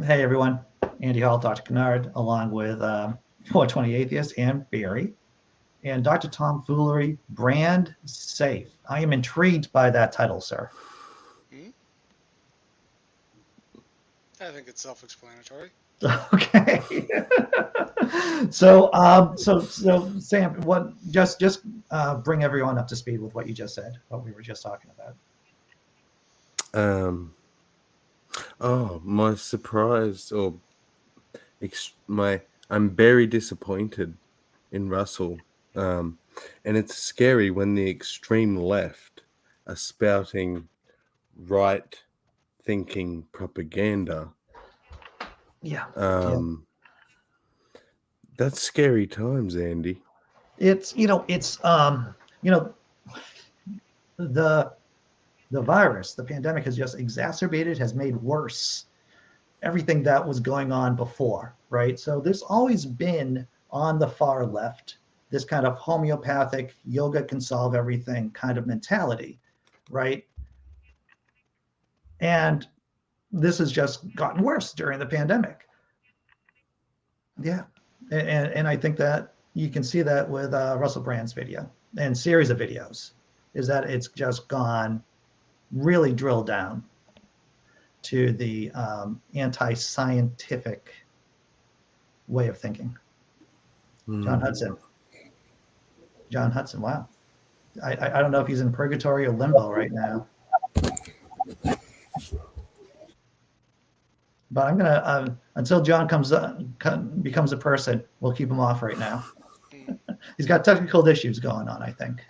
Hey everyone, Andy Hall, Dr. Kennard, along with 420 Atheists and Barry, and Dr. Tom Foolery, Brand Safe. I am intrigued by that title, sir. Hmm? I think it's self-explanatory. Okay. So Sam, what? Just bring everyone up to speed with what you just said, what we were just talking about. Um. Oh, my surprise or my I'm very disappointed in Russell. Um, and it's scary when the extreme left are spouting right thinking propaganda. Yeah, yeah. Um, that's scary times, Andy. It's the the virus, the pandemic has just exacerbated, has made worse everything that was going on before, right? So there's always been on the far left this kind of homeopathic yoga can solve everything kind of mentality, right? And this has just gotten worse during the pandemic. Yeah. And I think that you can see that with Russell Brand's video and series of videos, is that it's just gone really drilled down to the anti-scientific way of thinking. John Hmm. Hudson. John Hudson. Wow. I don't know if he's in purgatory or limbo right now, but I'm gonna until John becomes a person, we'll keep him off right now. Hmm. He's got technical issues going on, I think.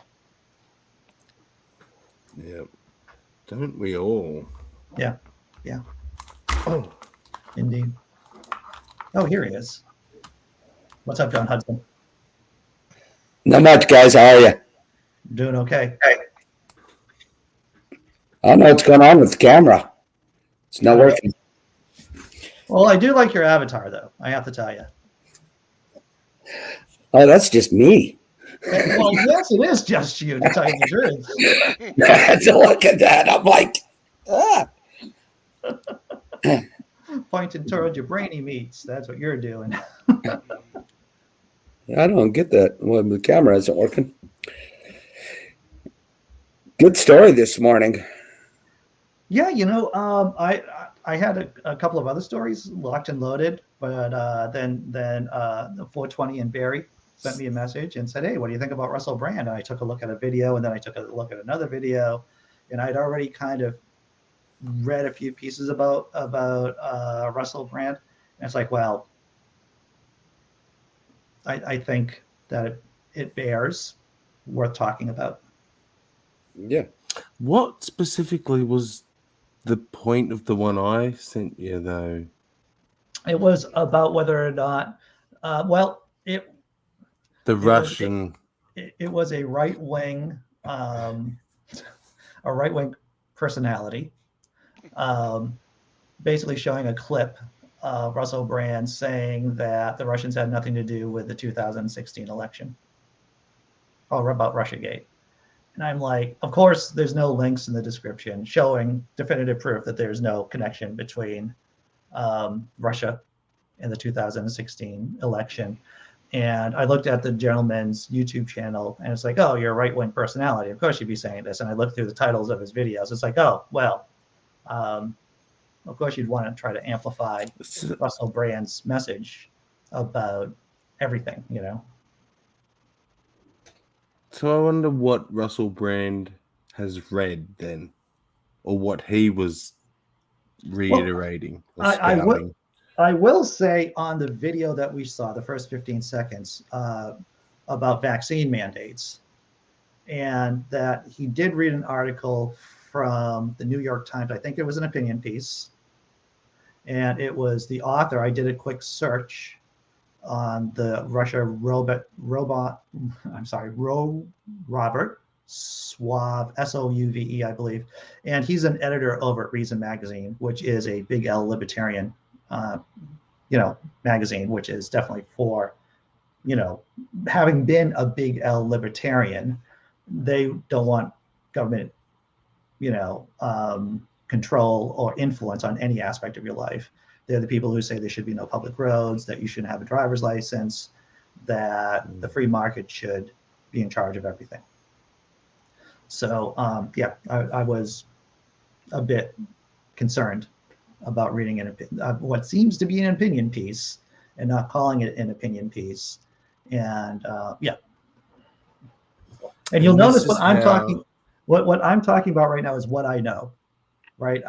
Yeah. Don't we all? Yeah, yeah, Oh, indeed. Oh, here he is. What's up, John Hudson? Not much, guys. How are you? Doing okay? I don't know what's going on with the camera. It's not Uh, working. well, I do like your avatar, though. I have to tell you. Oh, that's just me. Well, yes, it is just you, to tell you the truth. I had to look at that. I'm like, ah. Pointing toward your brainy meats. That's what you're doing. I don't get that. Well, the camera isn't working. Good story this morning. Yeah, I had a couple of other stories locked and loaded, but then the 420 and Barry sent me a message and said, "Hey, what do you think about Russell Brand?" And I took a look at a video, and then I took a look at another video, and I'd already kind of read a few pieces about Russell Brand, and it's like, well, I think that it bears worth talking about. Yeah. what specifically was the point of the one I sent you, though? It was about whether or not, well, The it was Russian. it was a right wing personality, um, basically showing a clip of Russell Brand saying that the Russians had nothing to do with the 2016 election or about RussiaGate. And I'm like, of course, there's no links in the description showing definitive proof that there's no connection between Russia and the 2016 election. And I looked at the gentleman's YouTube channel and it's like, oh, you're a right wing personality. Of course you'd be saying this. And I looked through the titles of his videos. It's like, oh, well, um, of course you'd want to try to amplify So, Russell Brand's message about everything. so I wonder what Russell Brand has read then, or what he was Well, reiterating or I, I will. spouting. I will say on the video that we saw, the first 15 seconds about vaccine mandates, and that he did read an article from the New York Times. I think it was an opinion piece, and it was the author. I did a quick search on the Russia robot. I'm sorry, Robert Suave, Souve, I believe, and he's an editor over at Reason Magazine, which is a big L libertarian, uh, magazine, which is definitely for, you know, having been a big L libertarian, they don't want government, control or influence on any aspect of your life. They're the people who say there should be no public roads, that you shouldn't have a driver's license, that the free market should be in charge of everything. So I was a bit concerned about reading what seems to be an opinion piece and not calling it an opinion piece. And and you'll notice when I'm talking, what I'm talking about right now is what I know, right?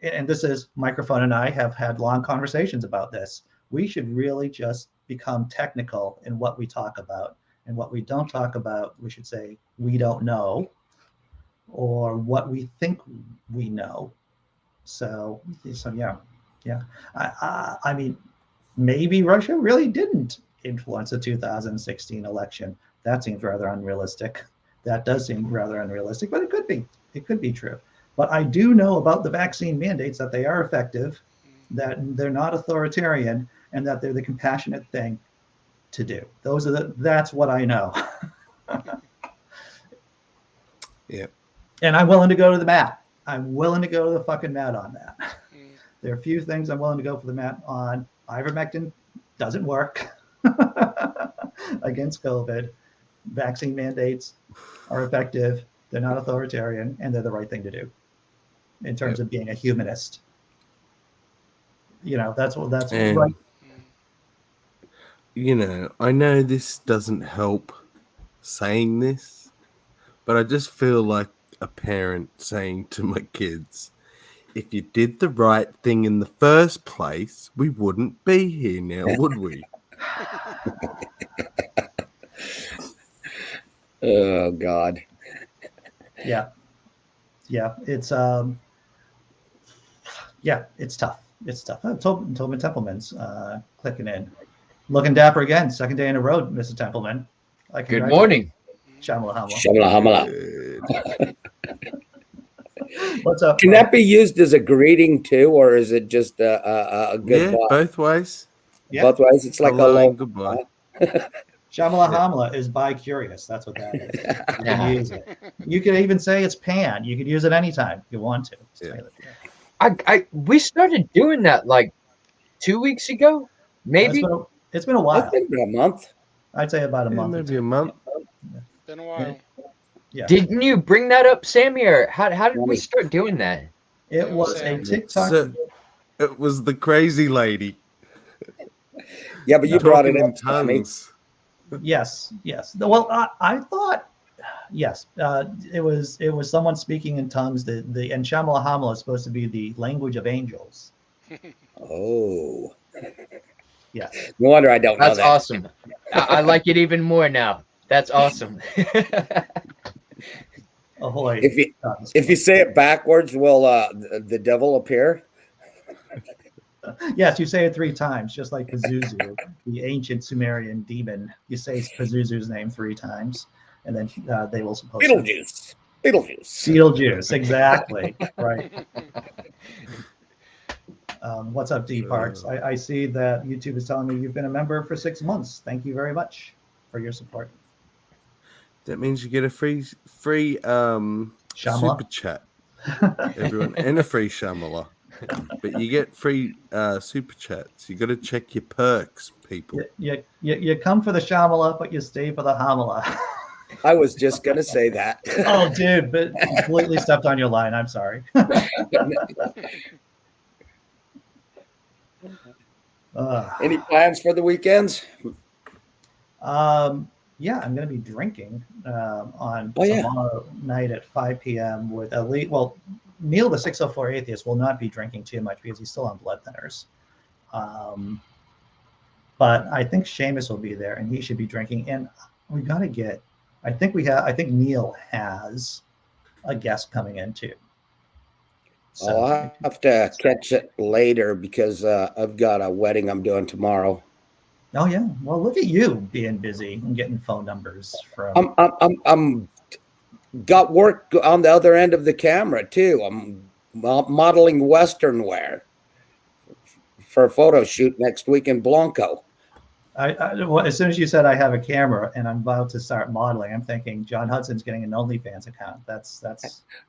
And this is Microphone and I have had long conversations about this. We should really just become technical in what we talk about, and what we don't talk about, we should say we don't know, or what we think we know. So yeah. I mean, maybe Russia really didn't influence the 2016 election. That seems rather unrealistic. That does seem rather unrealistic, but it could be. It could be true. But I do know about the vaccine mandates, that they are effective, that they're not authoritarian, and that they're the compassionate thing to do. That's what I know. Yeah. And I'm willing to go to the mat. I'm willing to go to the fucking mat on that. There are a few things I'm willing to go for the mat on. Ivermectin doesn't work against COVID. Vaccine mandates are effective. They're not authoritarian, and they're the right thing to do in terms of being a humanist. That's right. I know this doesn't help saying this, but I just feel like a parent saying to my kids, if you did the right thing in the first place, we wouldn't be here now, would we? Oh, God. Yeah. It's it's tough. It's tough. Tobin Templeman's clicking in. Looking dapper again. Second day in a row, Mr. Templeman. Good morning. Shamala Shamala. What's up? Can that be used as a greeting too, or is it just a goodbye? Yeah, both ways. Yeah. Both ways. It's like Hello a and long goodbye. Shamala Hamla is bi-curious. That's what that is. You can use it. You can even say it's pan. You could use it anytime you want to. Yeah. We started doing that like 2 weeks ago, maybe. It's been a while. It's been about a month. I'd say about a month. Maybe a month. Been a while. Yeah. Didn't you bring that up, Sammy? Or how did we start doing that? It was a TikTok. So, it was the crazy lady. Yeah, but you brought it Talking in up, Sammy. tongues. Yes. Well, I thought, yes, it was someone speaking in tongues. And Shamala Hamla is supposed to be the language of angels. Oh. Yeah. No wonder I don't know That's that. awesome. I like it even more now. That's awesome. Ahoy. If you say it backwards, will the devil appear? Yes, you say it 3 times, just like Pazuzu, the ancient Sumerian demon. You say Pazuzu's name 3 times, and then they will suppose Beetlejuice, exactly. Right. What's up, D Parks? I see that YouTube is telling me you've been a member for 6 months. Thank you very much for your support. That means you get a free super chat, everyone, and a free Shamala. But you get free super chats. You got to check your perks, people. You come for the Shamala, but you stay for the Hamala. I was just gonna say that. Oh, dude, but completely stepped on your line. I'm sorry. Any plans for the weekends? Yeah, I'm going to be drinking on tomorrow night at 5 p.m. with Elite. Well, Neil, the 604 Atheist, will not be drinking too much because he's still on blood thinners. But I think Seamus will be there, and he should be drinking. And we got to get. I think Neil has a guest coming in too. So I'll have to catch it later because I've got a wedding I'm doing tomorrow. Oh yeah, well look at you being busy and getting phone numbers from. I'm got work on the other end of the camera too. I'm modeling Western wear for a photo shoot next week in Blanco. Well, as soon as you said I have a camera and I'm about to start modeling, I'm thinking John Hudson's getting an OnlyFans account. That's.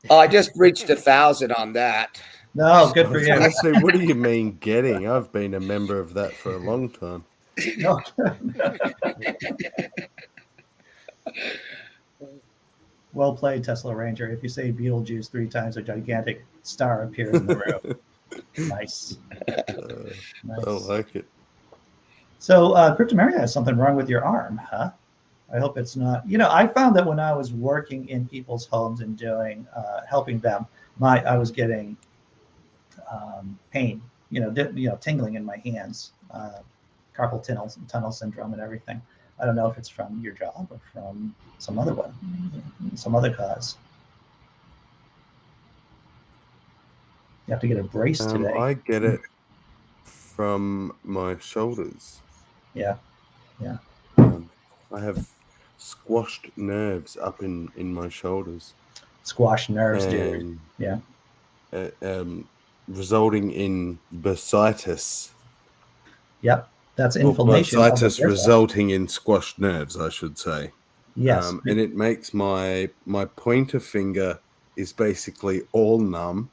I just reached 1,000 on that. No, good I for was you. going to say, what do you mean getting? I've been a member of that for a long time. No. Well played, Tesla Ranger. If you say Beetlejuice 3 times, a gigantic star appears in the room. Nice. I Nice. like it. So, Cryptomaria has something wrong with your arm, huh? I hope it's not. I found that when I was working in people's homes and doing helping them, I was getting pain, tingling in my hands, carpal tunnel syndrome, and everything. I don't know if it's from your job or from some other one, some other cause. You have to get a brace today. I get it from my shoulders. Yeah. I have squashed nerves up in my shoulders. Squash nerves, dude. Yeah. Resulting in bursitis. Yep. That's inflammation. Well, bursitis resulting in squashed nerves, I should say. Yes. And it makes my pointer finger is basically all numb.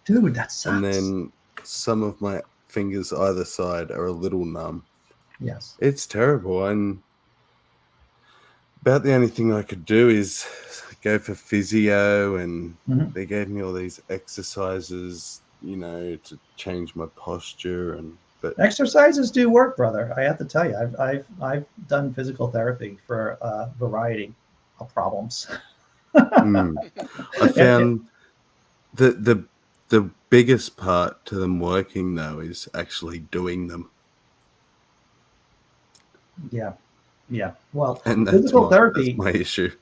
Dude, that sucks. And then some of my fingers either side are a little numb. Yes. It's terrible. And about the only thing I could do is go for physio, and they gave me all these exercises, to change my posture. But exercises do work, brother. I have to tell you, I've done physical therapy for a variety of problems. I found the biggest part to them working though is actually doing them. Yeah. Well, and physical therapy. That's my issue.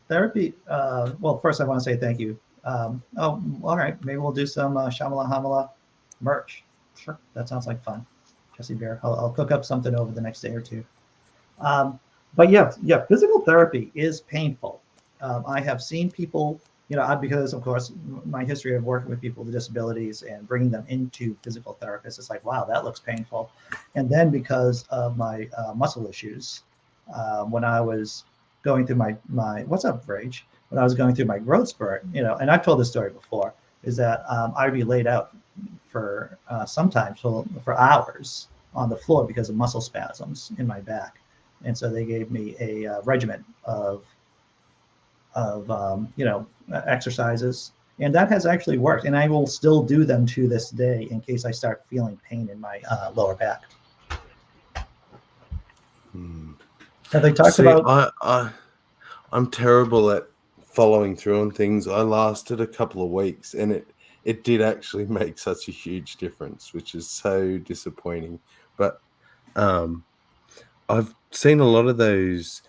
Therapy. Well, first I want to say thank you. All right. Maybe we'll do some Shamala Hamala merch. Sure, that sounds like fun. Jesse Bear. I'll cook up something over the next day or two. But yeah, physical therapy is painful. I have seen people, because of course my history of working with people with disabilities and bringing them into physical therapists, it's like, wow, that looks painful. And then because of my muscle issues, when I was going through my what's up, Rage? When I was going through my growth spurt, and I've told this story before, is that I'd be laid out for sometimes for hours on the floor because of muscle spasms in my back. And so they gave me a regimen of exercises, and that has actually worked. And I will still do them to this day in case I start feeling pain in my lower back. Have they talked about? I'm terrible at following through on things. I lasted a couple of weeks, and it did actually make such a huge difference, which is so disappointing. But I've seen a lot of those.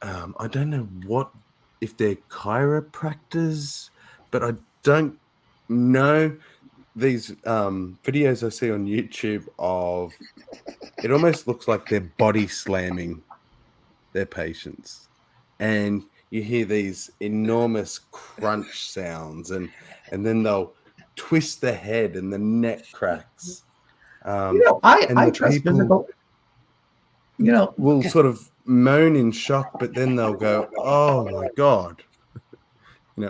I don't know if they're chiropractors, but I don't know. These videos I see on YouTube of it almost looks like they're body slamming their patients, and you hear these enormous crunch sounds, and then they'll twist the head and the neck cracks. I trust physical. Will sort of moan in shock, but then they'll go, "Oh my God."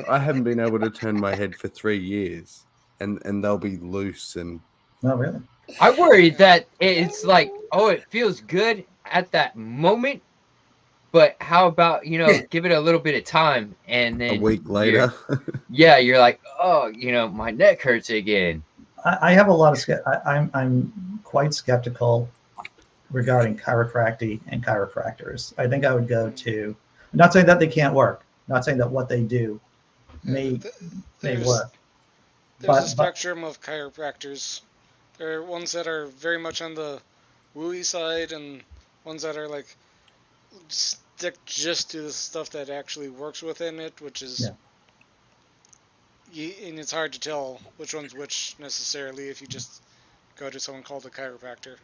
I haven't been able to turn my head for 3 years, and they'll be loose and. Oh, really? I worry that it's like, it feels good at that moment, but how about give it a little bit of time, and then a week later, you're like, my neck hurts again. I have a lot of I'm quite skeptical regarding chiropractic and chiropractors. I think I would go to. I'm not saying that they can't work. I'm not saying that what they do may work. There's a spectrum of chiropractors. There are ones that are very much on the wooey side, and ones that are like stick just to the stuff that actually works within it, which is. Yeah. And it's hard to tell which one's which necessarily if you just go to someone called a chiropractor.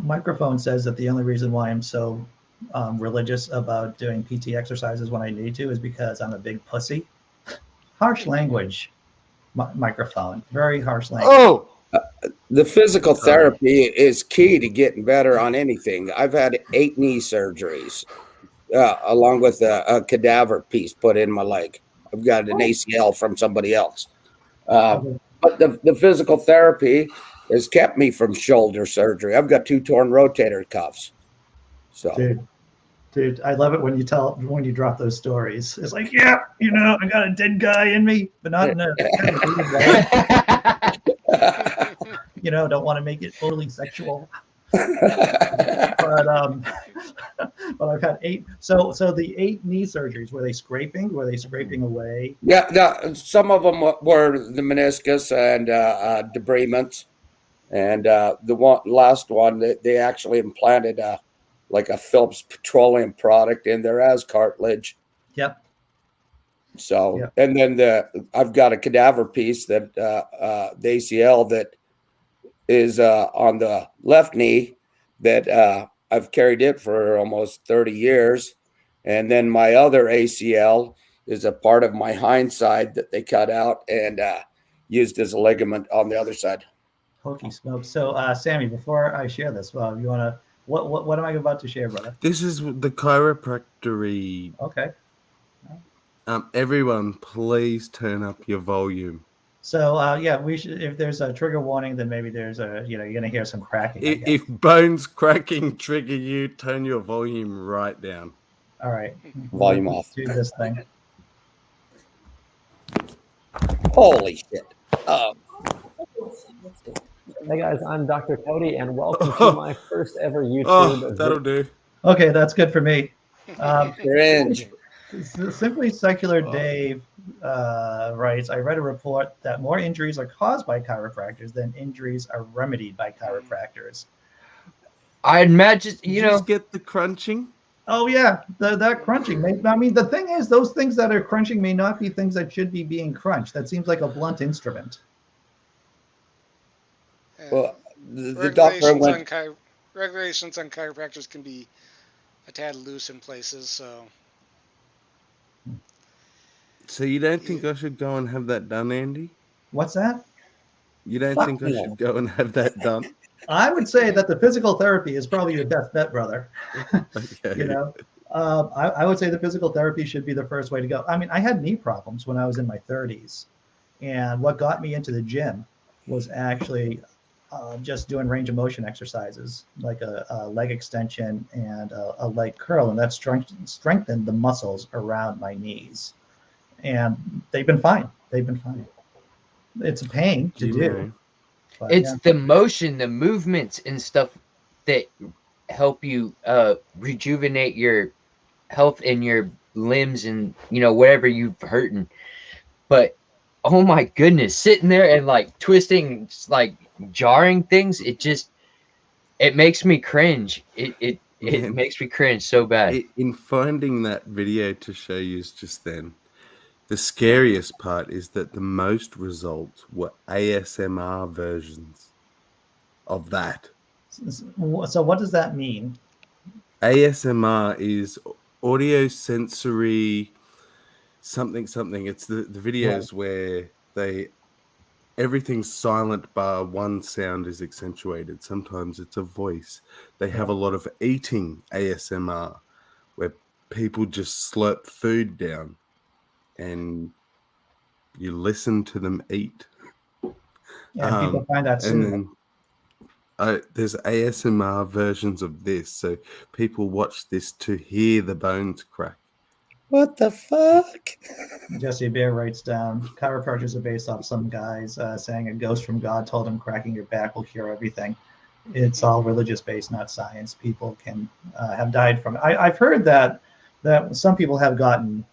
Microphone says that the only reason why I'm so religious about doing PT exercises when I need to is because I'm a big pussy. Harsh language, Microphone. Very harsh language. The physical therapy is key to getting better on anything. I've had 8 knee surgeries, along with a cadaver piece put in my leg. I've got an ACL from somebody else. But the physical therapy has kept me from shoulder surgery. I've got 2 torn rotator cuffs. So, dude, I love it when you drop those stories. It's like, yeah, I got a dead guy in me, but not in a kind of weird way. Don't want to make it totally sexual. But I've had 8. So the 8 knee surgeries, were they scraping? Were they scraping away? Yeah, some of them were the meniscus and debridements, and the last one they actually implanted like a Phillips petroleum product in there as cartilage. Yep. So, Yep. And then I've got a cadaver piece that the ACL that is on the left knee that I've carried it for almost 30 years. And then my other ACL is a part of my hind side that they cut out and used as a ligament on the other side. Hokey smoke. So, Sammy, before I share this, you want to, what am I about to share, brother? This is the chiropractic. Okay. Everyone, please turn up your volume. So, yeah, we should. If there's a trigger warning, then maybe there's you're gonna hear some cracking. If bones cracking trigger you, turn your volume right down. All right. Volume off. Do this thing. Holy shit. Hey guys, I'm Dr. Cody, and welcome to my first ever YouTube. Oh, that'll do. Okay, that's good for me. Cringe. Simply Secular Dave writes, I read a report that more injuries are caused by chiropractors than injuries are remedied by chiropractors. I imagine, you just get the crunching. Oh yeah, that crunching. I mean, the thing is, those things that are crunching may not be things that should be being crunched. That seems like a blunt instrument. Well, the doctor went. Regulations on chiropractors can be a tad loose in places, so. So you don't think I should go and have that done, Andy? What's that? You don't think I should go and have that done? I would say that the physical therapy is probably your best bet, brother. Okay. I would say the physical therapy should be the first way to go. I mean, I had knee problems when I was in my 30s. And what got me into the gym was actually just doing range of motion exercises, like a leg extension and a leg curl. And that strengthened the muscles around my knees. And they've been fine. It's a pain to do. But, it's the motion, the movements and stuff that help you rejuvenate your health in your limbs and whatever you've hurting. But oh my goodness, sitting there and like twisting, like jarring things, it makes me cringe. It makes me cringe so bad. In finding that video to show you just then, the scariest part is that the most results were ASMR versions of that. So what does that mean? ASMR is audio sensory something. It's the videos where everything's silent bar one sound is accentuated. Sometimes it's a voice. They have a lot of eating ASMR where people just slurp food down and you listen to them eat. Yeah, people find that soothing. And then there's ASMR versions of this, so people watch this to hear the bones crack. What the fuck? Jesse Bear writes down, chiropractors are based off some guys saying a ghost from God told him cracking your back will cure everything. It's all religious based, not science. People can have died from it. I've heard that some people have gotten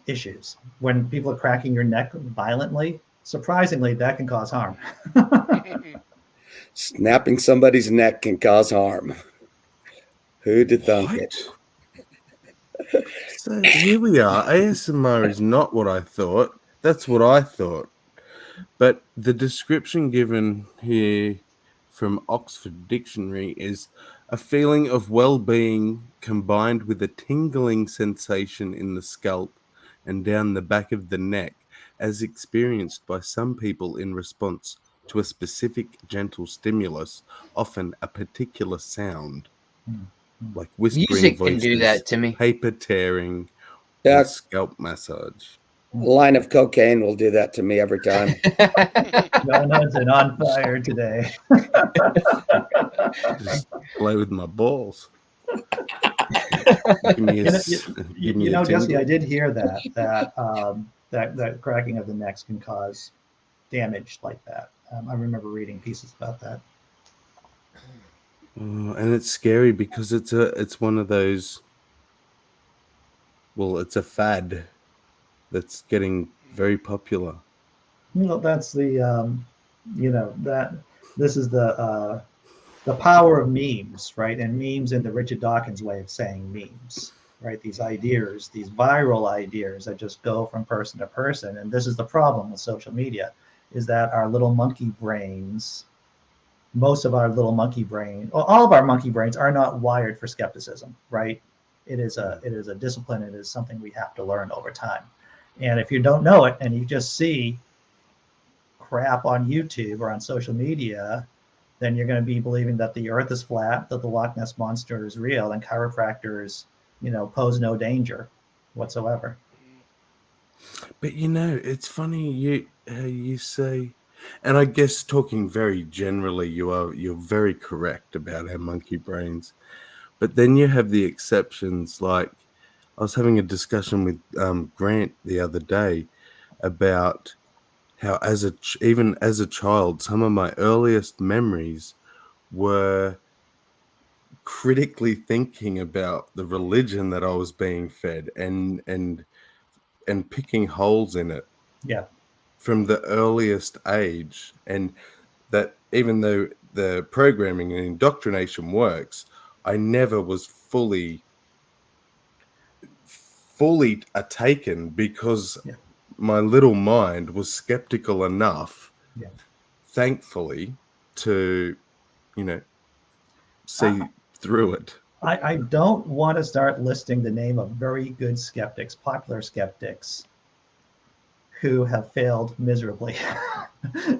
issues when people are cracking your neck violently. Surprisingly, that can cause harm. Snapping somebody's neck can cause harm. Who'd have thunk it? So here we are. ASMR is not what I thought. That's what I thought. But the description given here from Oxford Dictionary is a feeling of well-being combined with a tingling sensation in the scalp and down the back of the neck, as experienced by some people in response to a specific gentle stimulus, often a particular sound, like whispering Music voices, can do that to me. paper tearing, Yeah, and scalp massage. a line of cocaine will do that to me every time. Donuts and on fire today. Just play with my balls. Give me a, give me a Jesse, tingle. I did hear that cracking of the necks can cause damage like that. I remember reading pieces about that. And it's scary because it's one of those. Well, it's a fad that's getting very popular. That's the that this is the power of memes, right? And memes in the Richard Dawkins way of saying memes, right? These ideas, these viral ideas that just go from person to person. And this is the problem with social media, is that our little monkey brains, most of our little monkey brain, well, all of our monkey brains are not wired for skepticism, right? It is a discipline. It is something we have to learn over time. And if you don't know it and you just see crap on YouTube or on social media, then you're going to be believing that the earth is flat, that the Loch Ness monster is real, and chiropractors, pose no danger whatsoever. But it's funny you say, and I guess talking very generally, you're very correct about our monkey brains. But then you have the exceptions. Like I was having a discussion with Grant the other day about how, even as a child, some of my earliest memories were critically thinking about the religion that I was being fed and picking holes in it. Yeah. From the earliest age, and that even though the programming and indoctrination works, I never was fully taken because my little mind was skeptical enough, thankfully, to see through it. I don't want to start listing the name of very good skeptics, popular skeptics, who have failed miserably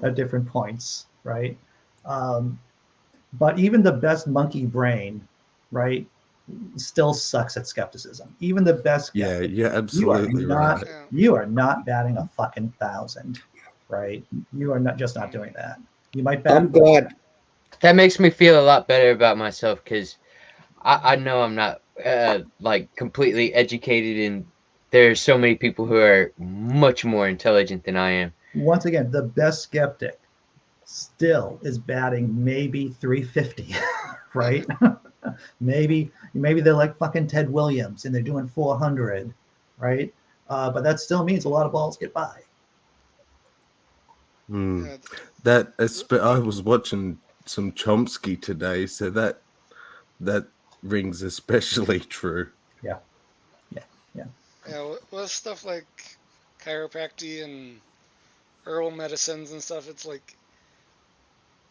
at different points, right? But even the best monkey brain, right, still sucks at skepticism. Even the best skeptic, yeah, absolutely right. You are not batting a fucking 1,000, right? You are not doing that. You might bat. I'm glad. That makes me feel a lot better about myself because I know I'm not like completely educated, and there's so many people who are much more intelligent than I am. Once again, the best skeptic still is batting maybe 350, right? maybe they're like fucking Ted Williams and they're doing 400, right? But that still means a lot of balls get by. That I was watching some Chomsky today, so that rings especially true. Yeah. With stuff like chiropractic and herbal medicines and stuff, it's like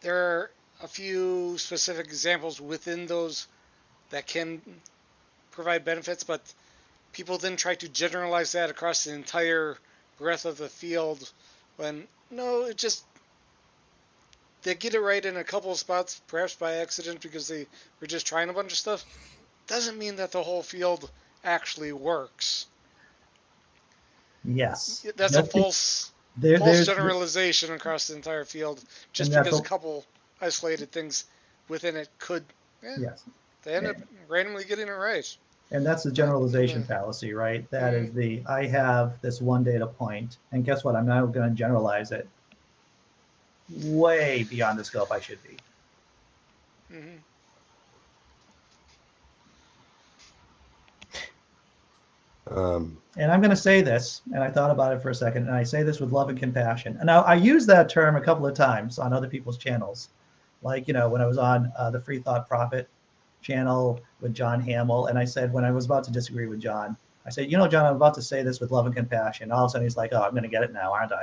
there are a few specific examples within those that can provide benefits, but people then try to generalize that across the entire breadth of the field when no, they get it right in a couple of spots, perhaps by accident because they were just trying a bunch of stuff. Doesn't mean that the whole field actually works. Yes. That's a false generalization across the entire field, just because a couple isolated things within it could. They end up randomly getting it right. And that's the generalization fallacy, right? That is I have this one data point, and guess what? I'm now going to generalize it way beyond the scope I should be. And I'm going to say this, and I thought about it for a second, and I say this with love and compassion. And now I use that term a couple of times on other people's channels, like when I was on the Free Thought Prophet channel with John Hamill, and I said when I was about to disagree with John, I said, John, I'm about to say this with love and compassion. All of a sudden, he's like, "Oh, I'm going to get it now, aren't I?"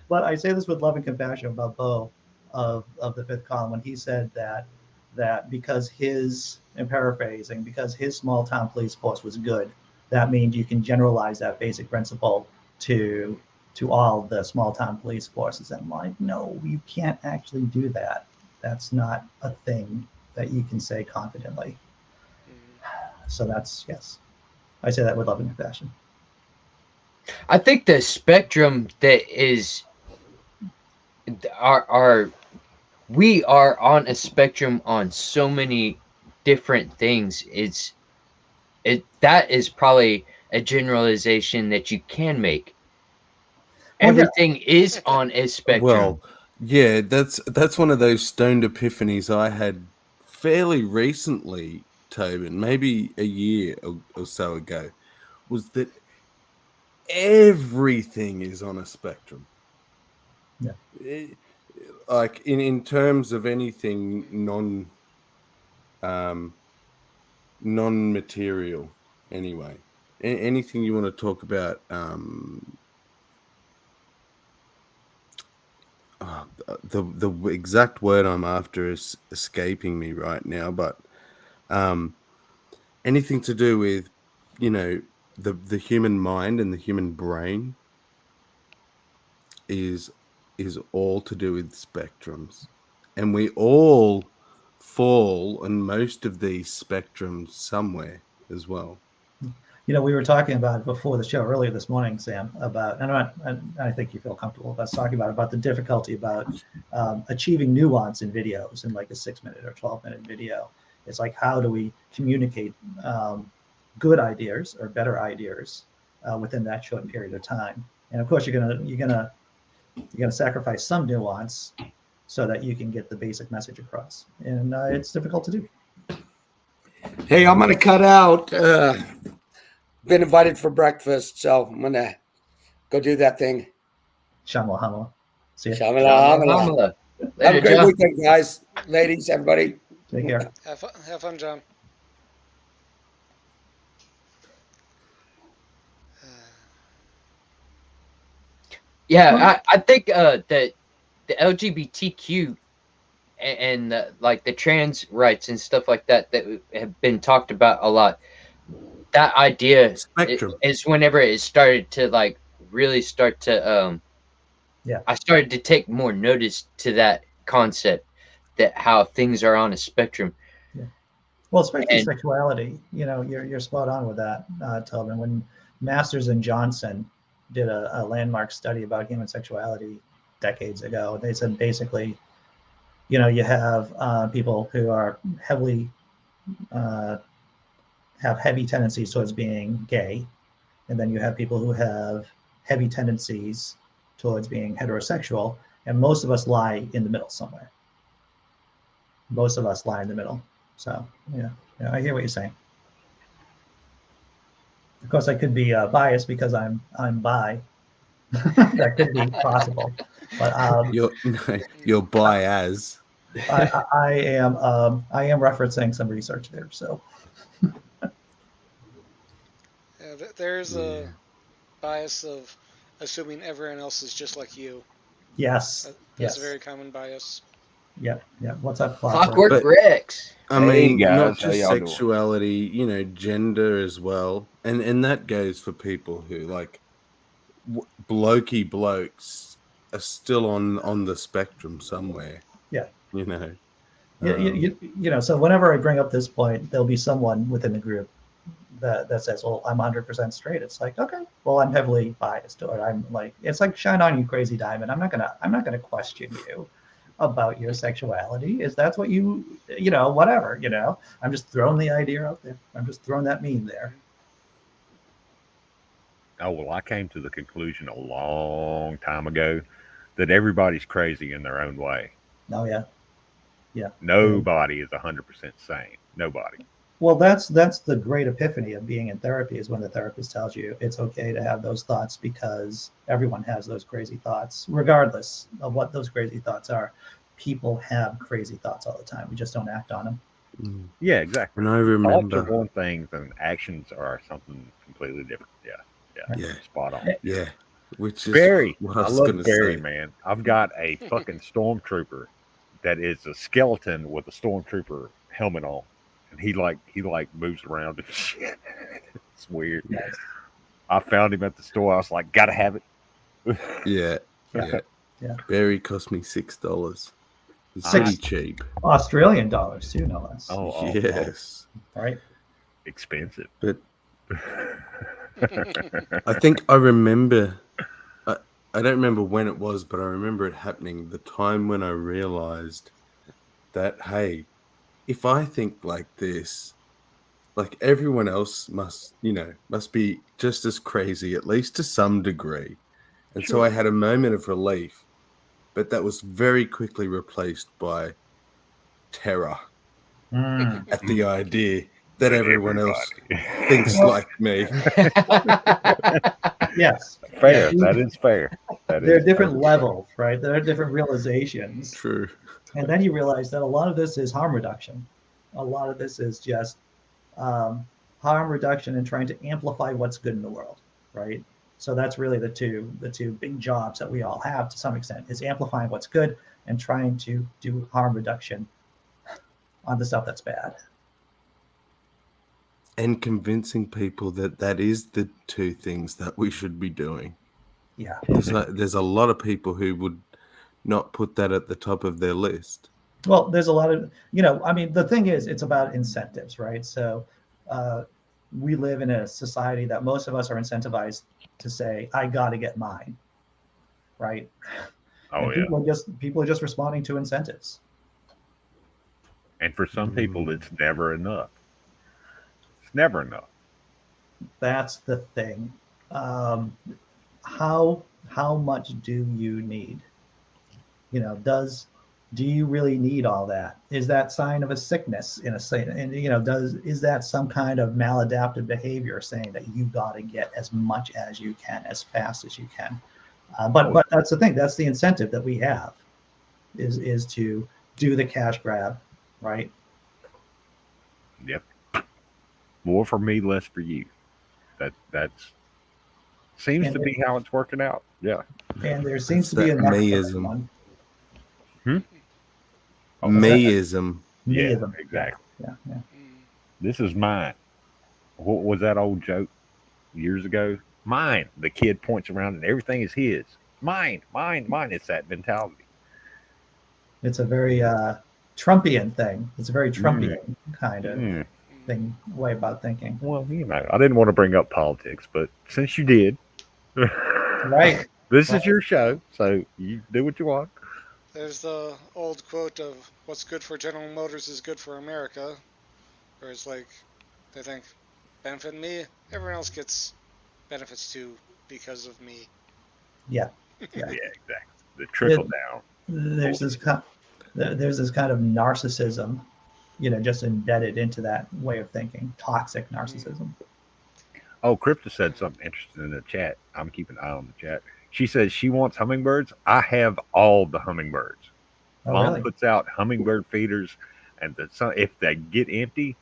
But I say this with love and compassion about Bo of the Fifth Column when he said that because I'm paraphrasing, because his small town police force was good, that means you can generalize that basic principle to all the small town police forces. And I'm like, no, you can't actually do that. That's not a thing that you can say confidently. So that's, yes, I say that with love and compassion. I think the spectrum that is we are on a spectrum on so many different things. That is probably a generalization that you can make. Well, yeah. Everything is on a spectrum. Well, yeah, that's one of those stoned epiphanies I had fairly recently, Tobin, maybe a year or so ago, was that everything is on a spectrum. Yeah. Like in terms of anything non-material, anyway. Anything you want to talk about, the exact word I'm after is escaping me right now, but anything to do with, the human mind and the human brain is all to do with spectrums, and we all fall on most of these spectrums somewhere as well. We were talking about it before the show earlier this morning, Sam, about, and I think you feel comfortable with us talking about the difficulty about achieving nuance in videos in like a 6-minute or 12-minute video. It's like, how do we communicate good ideas or better ideas within that short period of time? And of course, you're gonna sacrifice some nuance so that you can get the basic message across, and it's difficult to do. Hey, I'm gonna cut out. Been invited for breakfast, so I'm gonna go do that thing. Shamla hamla. See ya. Shamala. Have a great weekend, guys, ladies, everybody. Take care. Have fun, John. Yeah, I think that the LGBTQ and like the trans rights and stuff like that have been talked about a lot. That idea is whenever it started to like really start to I started to take more notice to that concept, that how things are on a spectrum. Yeah. Well, especially sexuality, you're spot on with that, Tobin. When Masters and Johnson did a landmark study about human sexuality decades ago, they said basically, you have people who are heavily have heavy tendencies towards being gay, and then you have people who have heavy tendencies towards being heterosexual, and most of us lie in the middle somewhere. Most of us lie in the middle. So yeah, I hear what you're saying. Of course, I could be biased because I'm bi. That could be possible, but you're biased. I am referencing some research there. So there's a bias of assuming everyone else is just like you. Yes, that's a very common bias. Yeah. What's up, Clockwork Rex? I mean, not just sexuality, gender as well, and that goes for people who like blokey blokes are still on the spectrum somewhere. Yeah. Yeah. So whenever I bring up this point, there'll be someone within the group that says, well, I'm 100% straight. It's like, okay, well, I'm heavily biased, or I'm like, it's like, shine on, you crazy diamond. I'm not gonna question you about your sexuality. Is that's what whatever, I'm just throwing the idea out there. I'm just throwing that meme there. Oh, well, I came to the conclusion a long time ago that everybody's crazy in their own way. Oh, yeah. Nobody is 100% sane. Nobody. Well, that's the great epiphany of being in therapy, is when the therapist tells you it's okay to have those thoughts, because everyone has those crazy thoughts, regardless of what those crazy thoughts are. People have crazy thoughts all the time. We just don't act on them. Yeah, exactly. And I remember, thoughts are one thing, and actions are something completely different. Yeah. Spot on. Yeah. Which is Barry. what I love Barry, man. I've got a fucking stormtrooper that is a skeleton with a stormtrooper helmet on, and he moves around and shit. It's weird. Nice. I found him at the store. I was like, gotta have it. Yeah. Barry cost me $6. It's pretty cheap. Australian dollars too, no less. Oh, yes. All right. expensive. But I think I remember. I don't remember when it was, but I remember it happening. The time when I realized that, hey, if I think like this, like everyone else must be just as crazy, at least to some degree. And so I Sure. had a moment of relief, but that was very quickly replaced by terror Mm. at the idea that everyone else Everybody. thinks Well, like me. yes. Fair. Yeah. That is fair. That There are is different totally fair. levels, right? There are different realizations. True. And then you realize that a lot of this is harm reduction. A lot of this is just harm reduction and trying to amplify what's good in the world, right? So that's really the two big jobs that we all have to some extent is amplifying what's good and trying to do harm reduction on the stuff that's bad. And convincing people that that is the two things that we should be doing. Yeah. There's a lot of people who would not put that at the top of their list. Well, there's a lot of, I mean, the thing is, it's about incentives, right? So we live in a society that most of us are incentivized to say, I got to get mine, right? Oh, And yeah. people are just responding to incentives. And for some people, it's never enough. It's never enough. That's the thing. How much do you need? Do you really need all that? Is that sign of a sickness in a state? And is that some kind of maladaptive behavior saying that you got to get as much as you can, as fast as you can? But that's the thing. That's the incentive that we have, is to do the cash grab, right? Yep. More for me, less for you. That's seems to be how it's working out. Yeah. And there seems to That's be that enough for meism. everyone. Oh, Meism. yeah, Meism. exactly. Yeah. This is mine. What was that old joke years ago? Mine. The kid points around and everything is his. Mine, mine, mine. It's that mentality. It's a very Trumpian thing. It's a very Trumpian kind of way about thinking. Well, I didn't want to bring up politics, but since you did, Right. this is your show, so you do what you want. There's the old quote of what's good for General Motors is good for America, where it's like they think benefit me, everyone else gets benefits too because of me. Yeah. Yeah, exactly. The trickle down. There's this kind of narcissism, just embedded into that way of thinking. Toxic narcissism. Oh, Crypta said something interesting in the chat. I'm keeping an eye on the chat. She says she wants hummingbirds. I have all the hummingbirds. Oh, Mom really? puts out hummingbird feeders, and if they get empty,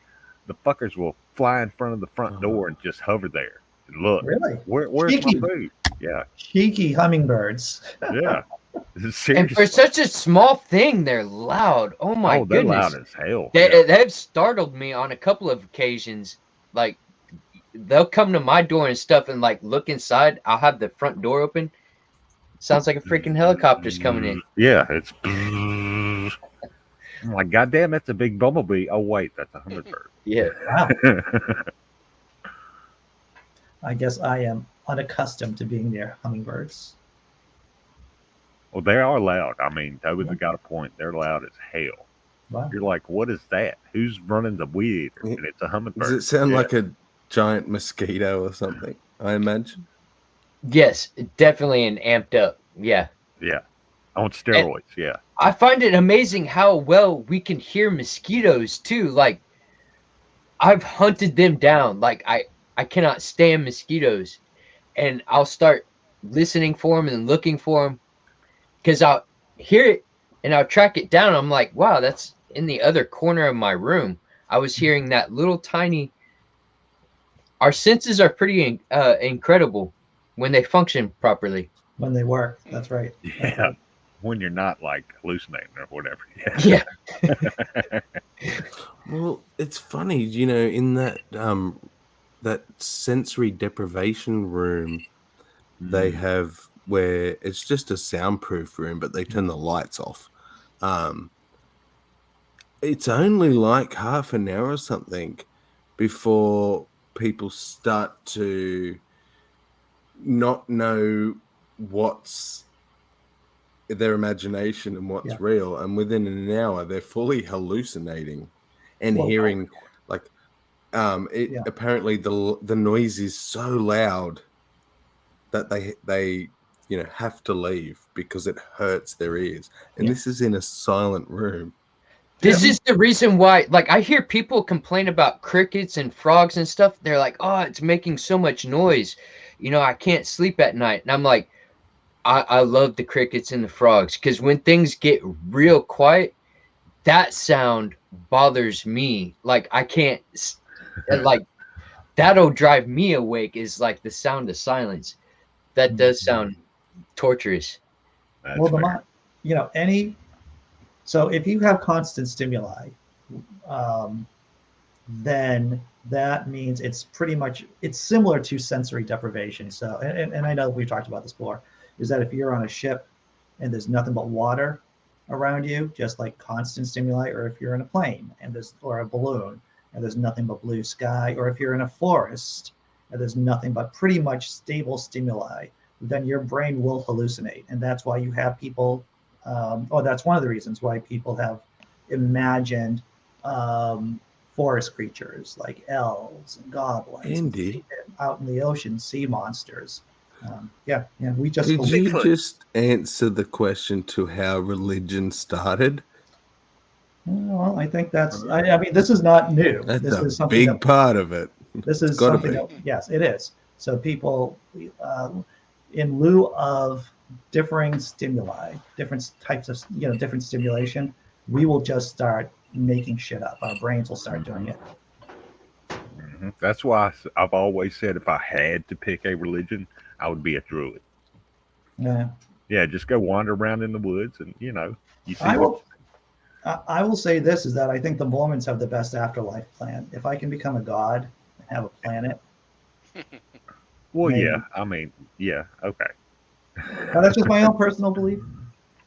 the fuckers will fly in front of the front door and just hover there. And look, Really? where's Cheeky. my food? Yeah, Cheeky hummingbirds. yeah. Seriously. And for such a small thing, they're loud. Oh my they're goodness. loud as hell. They've startled me on a couple of occasions. Like, they'll come to my door and stuff and like look inside. I'll have the front door open. Sounds like a freaking helicopter's coming in. Yeah, it's. I'm like, goddamn, that's a big bumblebee. Oh wait, that's a hummingbird. Yeah. Wow. I guess I am unaccustomed to being near hummingbirds. Well, they are loud. I mean, Toby's got a point. They're loud as hell. Wow. You're like, what is that? Who's running the weed eater? And it's a hummingbird. Does it sound like a giant mosquito or something? I imagine. Yes, definitely an amped up. Yeah. Yeah. On steroids. Yeah. I find it amazing how well we can hear mosquitoes too. Like, I've hunted them down. Like, I cannot stand mosquitoes, and I'll start listening for them and looking for them because I'll hear it and I'll track it down. I'm like, wow, that's in the other corner of my room. I was hearing that little tiny. Our senses are pretty incredible when they function properly. When they work. That's right. Yeah. Right. When you're not like hallucinating or whatever. Yeah. Well, it's funny, in that that sensory deprivation room they have where it's just a soundproof room, but they turn the lights off. It's only like half an hour or something before people start to not know what's their imagination and what's real, and within an hour they're fully hallucinating and hearing like apparently the noise is so loud that they have to leave because it hurts their ears, and this is in a silent room. This is the reason why, like, I hear people complain about crickets and frogs and stuff. They're like, oh, it's making so much noise. I can't sleep at night. And I'm like, I love the crickets and the frogs, because when things get real quiet, that sound bothers me. Like, I can't, like, that'll drive me awake, is like the sound of silence. That does sound torturous. So if you have constant stimuli, then that means it's similar to sensory deprivation. So, and I know we've talked about this before, is that if you're on a ship and there's nothing but water around you, just like constant stimuli, or if you're in a plane or a balloon and there's nothing but blue sky, or if you're in a forest and there's nothing but pretty much stable stimuli, then your brain will hallucinate. And that's why you have people, that's one of the reasons why people have imagined forest creatures like elves and goblins out in the ocean, sea monsters. We just did you just answer the question to how religion started? Well, I think that's. I mean, this is not new. That's this a is something big part of it. This is something that, yes, it is. So people, in lieu of differing stimuli, different types of different stimulation, we will just start making shit up. Our brains will start doing it. That's why I've always said if I had to pick a religion, I would be a druid. Yeah, just go wander around in the woods and you see I will say this, is that I think the Mormons have the best afterlife plan. If I can become a god and have a planet. Well, maybe. Yeah, I mean, yeah, okay. Now, that's just my own personal belief.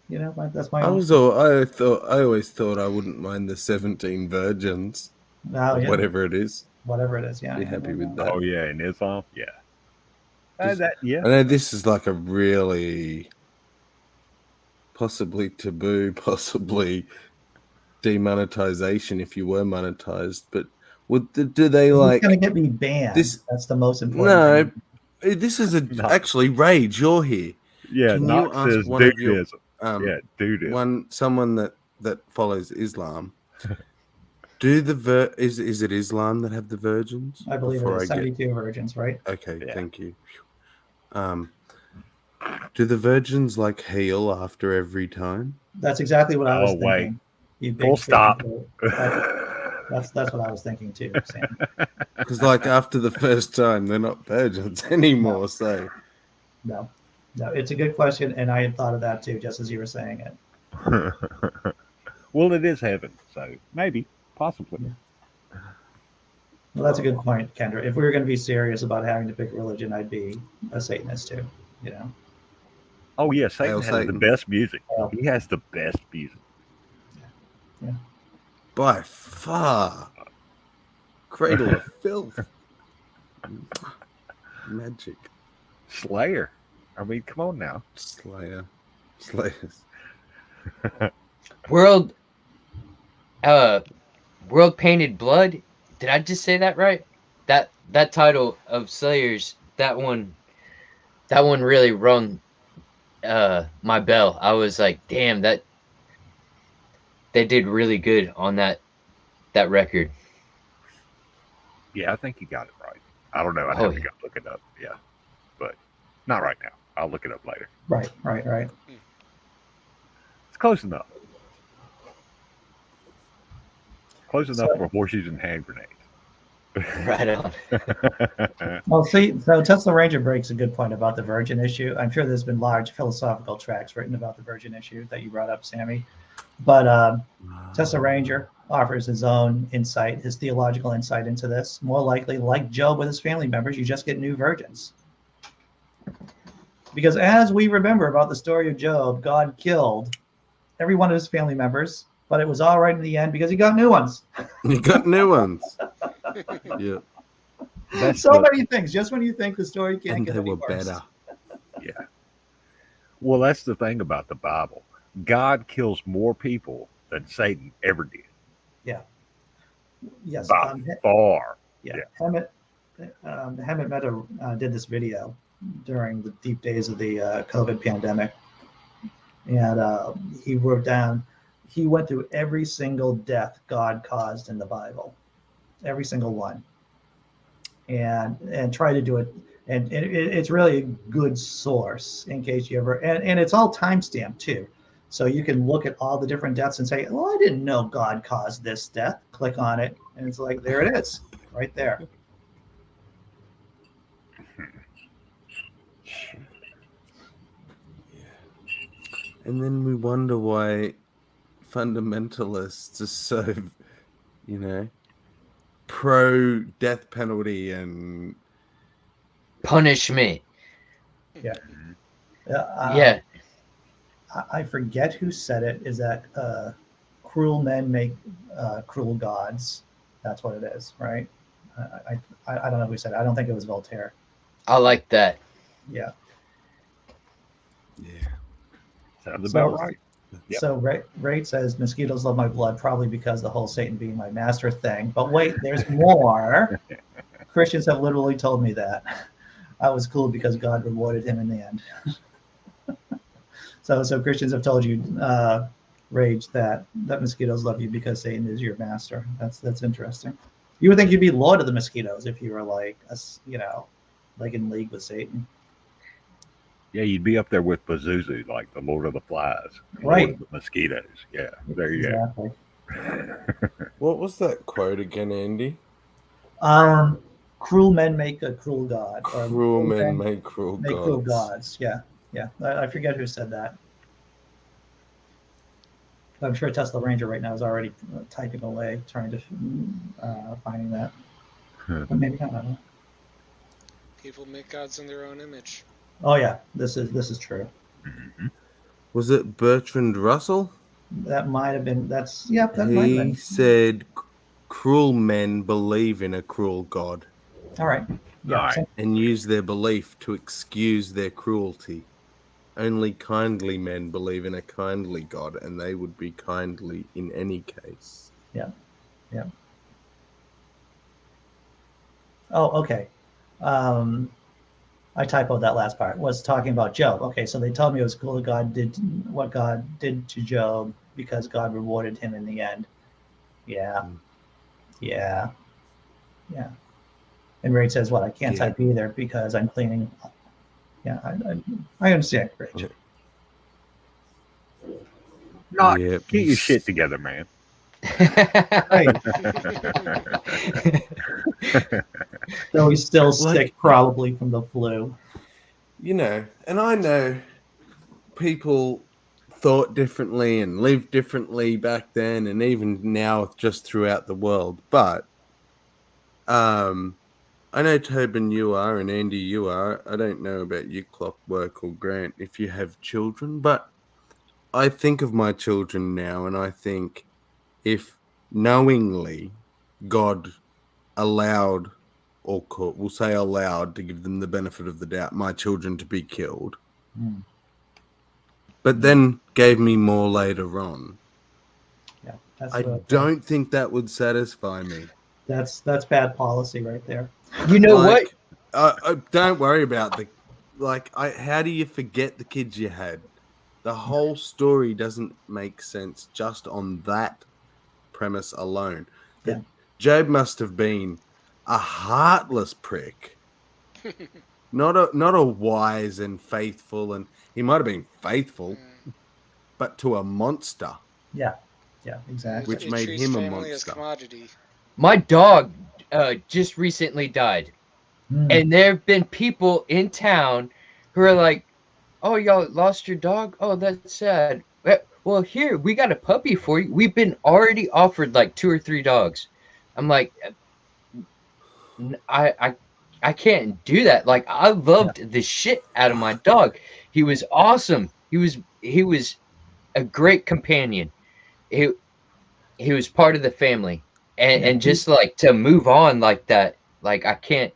That's my own. I always thought I wouldn't mind the 17 virgins. Whatever it is. Whatever it is, yeah. Be happy with that. Oh yeah, in Islam, yeah. I know this is like a really possibly taboo, possibly demonetization if you were monetized, but do they like? It's going to get me banned. That's the most important thing. This is actually Rage. You're here. Yeah, can you ask one of your someone that follows Islam? Is it Islam that have the virgins? I believe it is 72 virgins, right? Okay, thank you. Do the virgins like heal after every time? That's exactly what I was thinking. Full stop. That's what I was thinking too, Sam. Because like after the first time, they're not virgins anymore. No. So no, it's a good question, and I had thought of that too, just as you were saying it. Well, it is heaven, so maybe, possibly. Yeah. Well, that's a good point, Kendra. If we were going to be serious about having to pick a religion, I'd be a Satanist too. Oh yeah, Satan has the best music. He has the best music. Yeah. By far. Cradle of Filth. Magic. Slayer. I mean, come on now. Slayers. World Painted Blood. Did I just say that right? That title of Slayers, that one really rung my bell. I was like, damn, that they did really good on that record. Yeah, I think you got it right. I don't know. I have to go look it up. Yeah, but not right now. I'll look it up later. Right. It's close enough. Close enough for horseshoes and hand grenades. Right on. Well, see, so Tesla Ranger breaks a good point about the virgin issue. I'm sure there's been large philosophical tracts written about the virgin issue that you brought up, Sammy. But Tesla Ranger offers his own insight, his theological insight into this. More likely, like Job with his family members, you just get new virgins. Because as we remember about the story of Job, God killed every one of his family members, but it was all right in the end because he got new ones. He got new ones. Yeah. That's So the, many things. Just when you think the story can't And get they any were worse. better. yeah. Well, that's the thing about the Bible. God kills more people than Satan ever did. Yeah. Yes. By far. Yeah. Yeah. Hemant Mehta did this video during the deep days of the COVID pandemic. And he wrote down, he went through every single death God caused in the Bible, every single one, and try to do it. And it's really a good source in case you ever, and it's all timestamped too. So you can look at all the different deaths and say, well, I didn't know God caused this death. Click on it. And it's like, there it is, right there. And then we wonder why fundamentalists are so, pro death penalty and Punishment. Yeah. Yeah. I forget who said it. Is that cruel men make cruel gods? That's what it is, right? I don't know who said it. I don't think it was Voltaire. I like that. Yeah. yeah. Sounds So- about right. Yep. So Ray says mosquitoes love my blood, probably because the whole Satan being my master thing. But wait, there's more. Christians have literally told me that. I was cool because God rewarded him in the end. So Christians have told you, Rage, that mosquitoes love you because Satan is your master. That's interesting. You would think you'd be lord of the mosquitoes if you were like in league with Satan. Yeah, you'd be up there with Pazuzu, like the Lord of the Flies, Right. Lord of the Mosquitoes. Yeah, there you Exactly. What was that quote again, Andy? Cruel men make a cruel god. Or Cruel men make cruel make gods. cruel gods. Yeah. I forget who said that. I'm sure Tesla Ranger right now is already typing away, trying to finding that. But maybe not. I don't know. People make gods in their own image. Oh yeah, this is true. Mhm. Was it Bertrand Russell? That might have been. That might have He been. said, "Cruel men believe in a cruel god All right. Yeah. All right. and use their belief to excuse their cruelty. Only kindly men believe in a kindly god, and they would be kindly in any case." Yeah. Oh, okay. I typoed that last part. Was talking about Job. Okay, so they told me it was cool that God did what God did to Job because God rewarded him in the end. Yeah. And Ray says, "What? I can't Yeah. type either because I'm cleaning." Yeah, I understand, Rich. Not Yeah, get your shit together, man. Right. So he's still sick, probably from the flu. And I know people thought differently and lived differently back then and even now just throughout the world. But I know Tobin you are and Andy you are. I don't know about you, Clockwork or Grant, if you have children, but I think of my children now and I think if knowingly God allowed, or we'll say allowed to give them the benefit of the doubt, my children to be killed, but then gave me more later on, Yeah, that's I don't think that would satisfy me. That's bad policy right there. You know what? Don't worry about how do you forget the kids you had? The whole story doesn't make sense just on that premise alone. That Job must have been a heartless prick, not a wise and faithful, and he might have been faithful, but to a monster. Yeah, exactly. Which made him a monster. As commodity. My dog just recently died. And there have been people in town who are like, "Oh, y'all lost your dog? Oh, that's sad. Well, here, we got a puppy for you. We've been already offered like 2 or 3 dogs." I'm like, I can't do that. Like, I loved the shit out of my dog. He was awesome. He was a great companion. He was part of the family. and just like to move on like that, like I can't.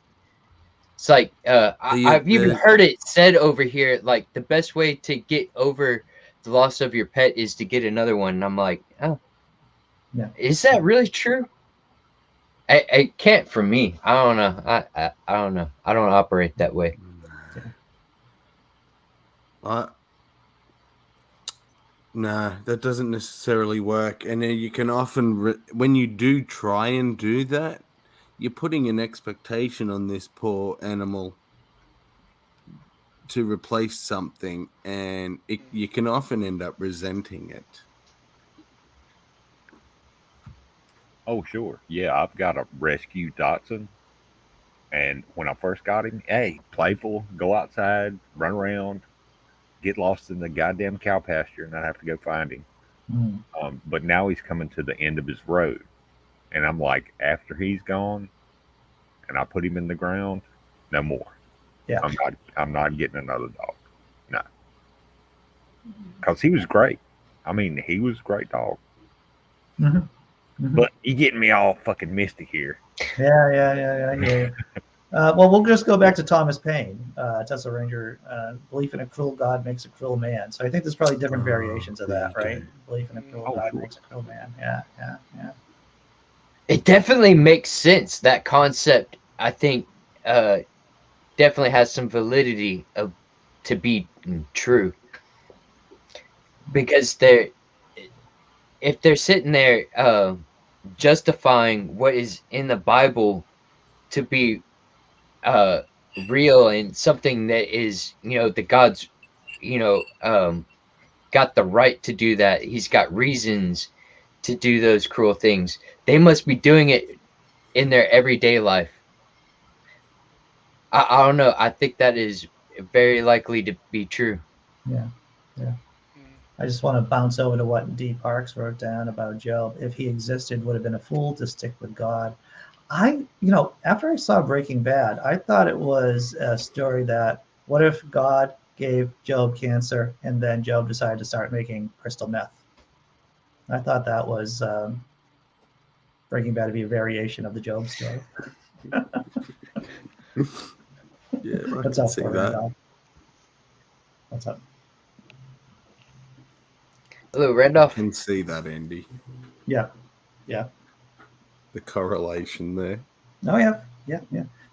It's like I've even heard it said over here, like the best way to get over the loss of your pet is to get another one. And I'm like, oh, Yeah. is that really true? I can't for me. I don't know. I don't know. I don't operate that way. Nah, that doesn't necessarily work. And you can often, when you do try and do that, you're putting an expectation on this poor animal to replace something, and you can often end up resenting it. Oh, sure. Yeah, I've got a rescue Dachshund. And when I first got him, hey, playful, go outside, run around, get lost in the goddamn cow pasture, and I'd have to go find him. But now he's coming to the end of his road. And I'm like, after he's gone and I put him in the ground, no more. Yeah. I'm not getting another dog. No. Because he was great. I mean, he was a great dog. But you getting me all fucking misty here. Yeah. Well, we'll just go back to Thomas Paine, Tesla Ranger. Belief in a cruel God makes a cruel man. So I think there's probably different variations of that, right? Belief in a cruel God makes a cruel man. Yeah. It definitely makes sense. That concept, I think, definitely has some validity to be true. Because if they're sitting there justifying what is in the Bible to be real and something that is, the God's, got the right to do that. He's got reasons to do those cruel things. They must be doing it in their everyday life. I don't know. I think that is very likely to be true. Yeah. I just want to bounce over to what D. Parks wrote down about Job. If he existed, would have been a fool to stick with God. After I saw Breaking Bad, I thought it was a story that what if God gave Job cancer and then Job decided to start making crystal meth? I thought that was Breaking Bad to be a variation of the Job story. Yeah, I What's can up, see Randolph? that. What's up? Hello, Randolph. I can see that, Andy. Yeah. The correlation there. Oh, yeah.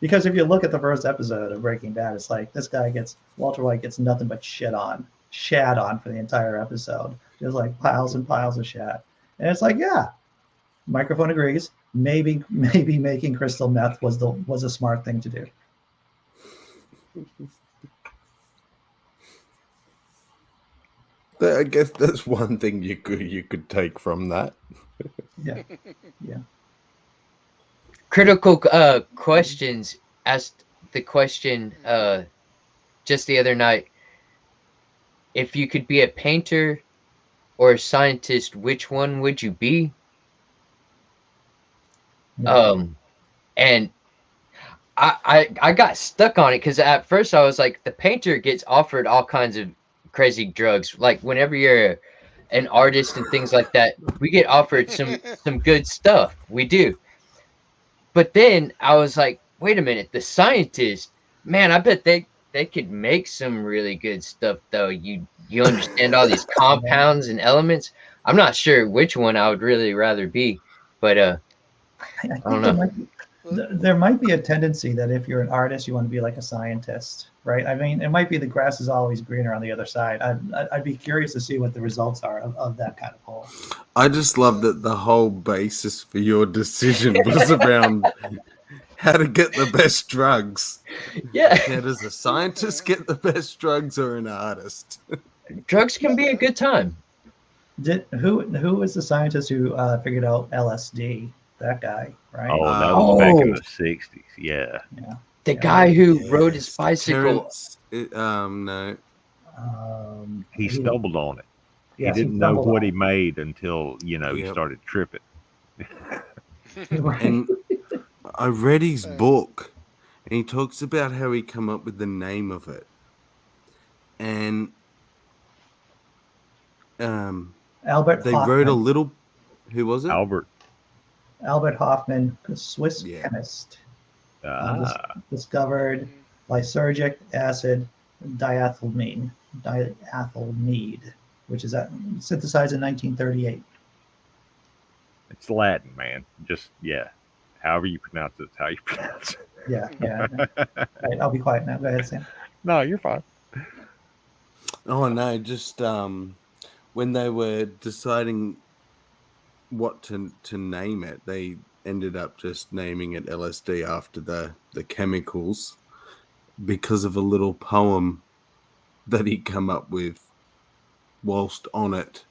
Because if you look at the first episode of Breaking Bad, it's like this guy Walter White gets nothing but shad on for the entire episode. Just like piles and piles of shat. And it's like, yeah, microphone agrees. Maybe making crystal meth was a smart thing to do. I guess that's one thing you could take from that. Yeah. Critical Questions asked the question just the other night. If you could be a painter or a scientist, which one would you be? Yeah. And I got stuck on it because at first I was like, the painter gets offered all kinds of crazy drugs. Like whenever you're an artist and things like that, we get offered some good stuff. We do. But then I was like, wait a minute, the scientist, man, I bet they could make some really good stuff though. You understand all these compounds and elements. I'm not sure which one I would really rather be, but I don't think know. there might be a tendency that if you're an artist, you want to be like a scientist, right? I mean, it might be the grass is always greener on the other side. I'd be curious to see what the results are of that kind of poll. I just love that the whole basis for your decision was around how to get the best drugs. Yeah. How does a scientist get the best drugs or an artist? Drugs can be a good time. Who was the scientist who figured out LSD? That guy, right? Oh, that was back in the 60s. Yeah. The guy who rode his bicycle. No. He stumbled on it. Yes, he didn't know what he made until, he started tripping. And I read his book, and he talks about how he come up with the name of it. And Albert they Hofmann. wrote a little... Who was it? Albert Albert Hoffman, a Swiss Yeah. chemist, Ah, discovered lysergic acid diethylamine, which is synthesized in 1938. it's Latin, man. Just yeah, however you pronounce it, it's how you pronounce it. Yeah, yeah. Right, I'll be quiet now. Go ahead, Sam. No, you're fine. Oh no, just when they were deciding what to name it, they ended up just naming it LSD after the chemicals because of a little poem that he come up with whilst on it,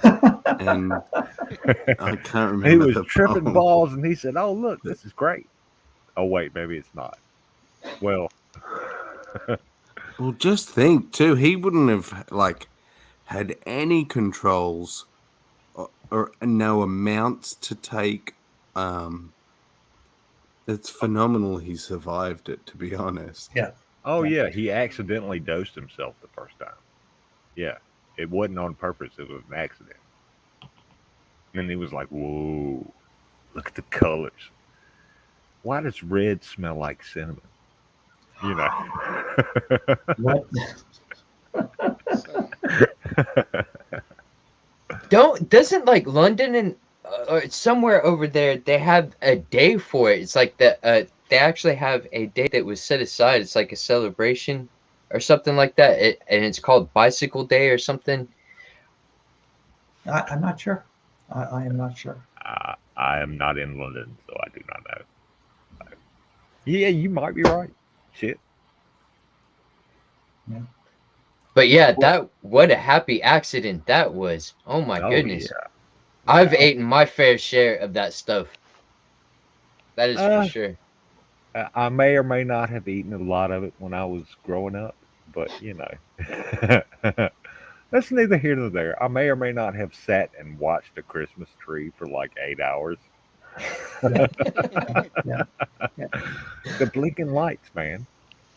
and I can't remember. He was the tripping poem. balls, and he said, "Oh, look, this is great." Oh wait, maybe it's not. Well, Well, just think too, he wouldn't have like had any controls or no amounts to take. It's phenomenal he survived it, to be honest. Yeah. oh Yeah. yeah, he accidentally dosed himself the first time. Yeah, it wasn't on purpose; it was an accident. And he was like, "Whoa, look at the colors. Why does red smell like cinnamon?" You know. What? So, Doesn't like London and or somewhere over there they have a day for it. It's like they actually have a day that was set aside. It's like a celebration or something like that. And it's called Bicycle Day or something. I'm not sure. I am not sure. I am not in London, so I do not know. Yeah, you might be right. Shit. But yeah, that what a happy accident that was. Oh my Oh goodness. yeah. I've eaten my fair share of that stuff. That is for Uh, sure. I may or may not have eaten a lot of it when I was growing up, but you know, that's neither here nor there. I may or may not have sat and watched a Christmas tree for like 8 hours. Yeah. Yeah. Yeah. The blinking lights, man.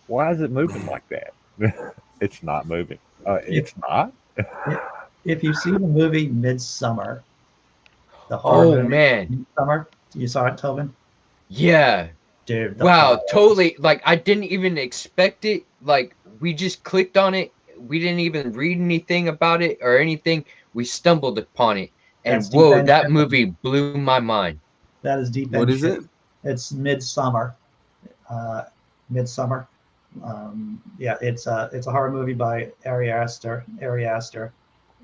Why is it moving like that? It's not moving. It's not. If you've seen the movie Midsummer, the horror Oh movie man. Midsummer, you saw it, Tobin? Yeah. Dude, Wow, totally. Like I didn't even expect it. Like we just clicked on it. We didn't even read anything about it or anything. We stumbled upon it, That's and deep whoa, end that shit. movie blew my mind. That is deep What end is shit. it? It's Midsummer. Midsummer. Yeah, it's a horror movie by Ari Aster,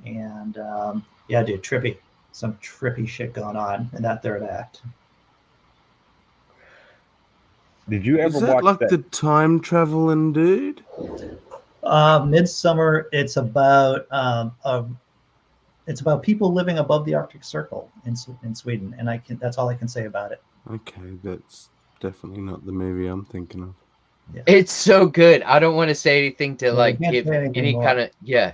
and yeah, dude, trippy, some trippy shit going on in that third act. Did you ever Is that watch like that? the time traveling dude? Midsummer. It's about people living above the Arctic Circle in Sweden, and that's all I can say about it. Okay, that's definitely not the movie I'm thinking of. It's so good. I don't want to say anything to Yeah, like you can't give say anything any more. kind of Yeah.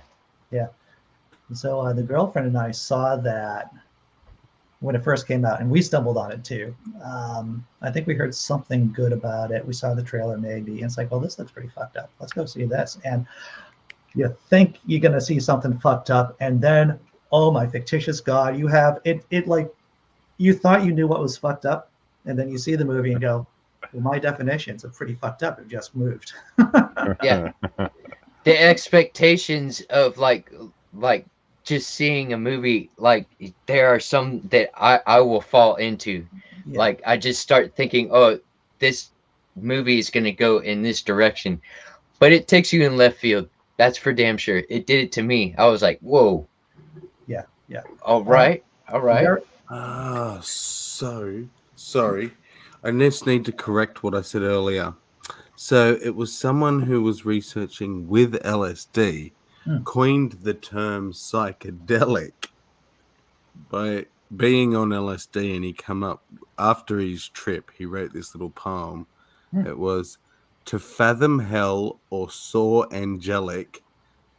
So the girlfriend and I saw that when it first came out, and we stumbled on it too. I think we heard something good about it. We saw the trailer maybe, and it's like, well, this looks pretty fucked up. Let's go see this. And you think you're gonna see something fucked up, and then, oh my fictitious god, you have it. It like you thought you knew what was fucked up, and then you see the movie and go, well, my definitions are pretty fucked up. It just moved. Yeah. The expectations of like just seeing a movie, like there are some that I will fall into. Yeah. Like I just start thinking, oh, this movie is gonna go in this direction, but it takes you in left field. That's for damn sure. It did it to me. I was like, whoa. Yeah. All right. There, So sorry. I just need to correct what I said earlier. So it was someone who was researching with LSD coined the term psychedelic by being on LSD, and he come up after his trip. He wrote this little poem. It was, "To fathom hell or soar angelic,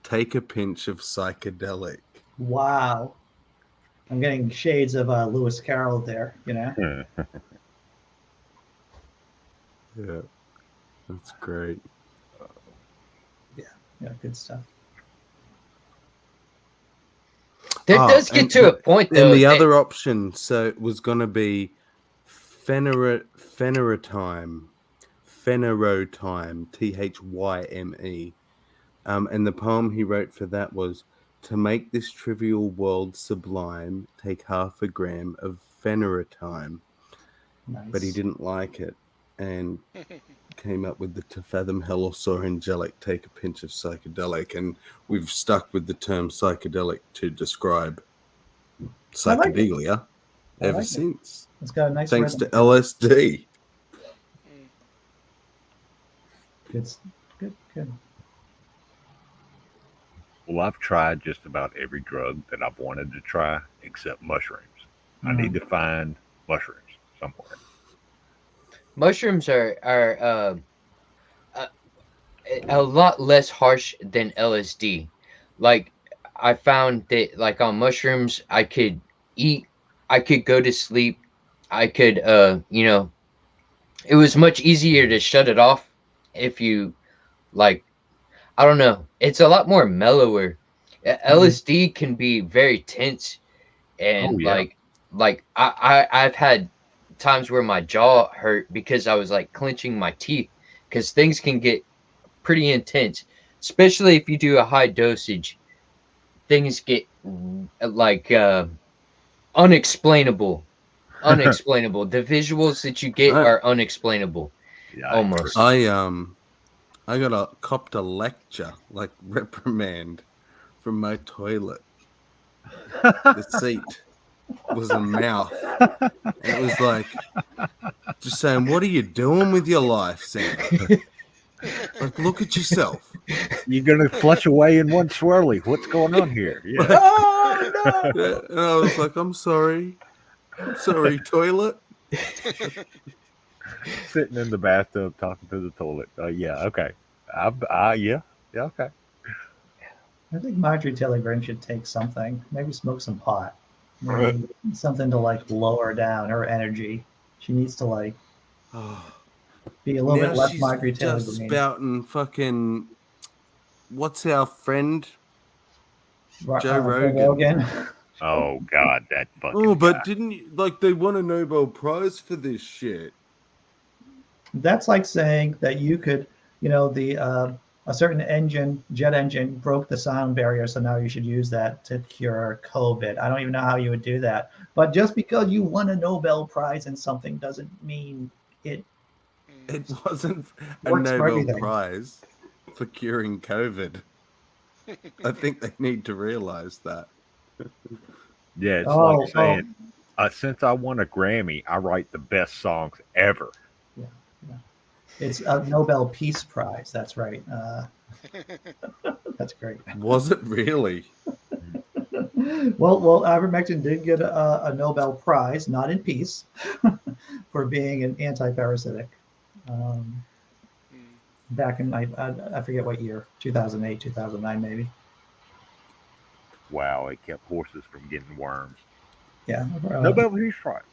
take a pinch of psychedelic." wow. I'm getting shades of Lewis Carroll there, you know? Yeah, that's great. Yeah, good stuff. There does get to a point though. And the other option, so it was going to be Phenerotime, Thyme. And the poem he wrote for that was, "To make this trivial world sublime, take 1/2 gram of phenerotime." Nice. But he didn't like it and came up with the "To fathom hell or soar angelic, take a pinch of psychedelic." And we've stuck with the term psychedelic to describe I like it. psychedelia ever like it. since. It's got a nice Thanks rhythm. to LSD. It's good. Well, I've tried just about every drug that I've wanted to try except mushrooms. I need to find mushrooms somewhere. Mushrooms are a lot less harsh than LSD. Like I found that like on mushrooms I could eat, I could go to sleep, I could it was much easier to shut it off if you like I don't know. It's a lot more mellower. LSD can be very tense and Oh, yeah. I've had times where my jaw hurt because I was like clenching my teeth because things can get pretty intense, especially if you do a high dosage. Things get like unexplainable. Unexplainable. The visuals that you get are unexplainable. Yeah, Almost. I copped a lecture, like reprimand, from my toilet. The seat was a mouth. And it was like, just saying, "What are you doing with your life, Sam? Like, look at yourself." You're going to flush away in one swirly. What's going on here? Yeah. Oh no! Yeah, and I was like, I'm sorry, toilet." Sitting in the bathtub talking to the toilet. Yeah, okay. Yeah, okay. I think Marjorie Taylor Greene should take something. Maybe smoke some pot. Maybe something to like lower down her energy. She needs to like be a little bit less she's Marjorie Taylor just Greene. spouting fucking, what's our friend Joe Rogan? Oh God, that fucking. Oh, but guy. didn't you, like, they won a Nobel Prize for this shit? That's like saying that you could, a certain jet engine broke the sound barrier, so now you should use that to cure COVID. I don't even know how you would do that. But just because you won a Nobel Prize in something doesn't mean it wasn't a works for Nobel everything. Prize for curing COVID. I think they need to realize that. Yeah, it's like saying, since I won a Grammy, I write the best songs ever. Yeah. It's a Nobel Peace Prize. That's right. That's great. Was it really? Well, ivermectin did get a Nobel Prize, not in peace, for being an anti-parasitic. Back in I forget what year, 2008, 2009, maybe. Wow, it kept horses from getting worms. Yeah. Nobel Peace Prize.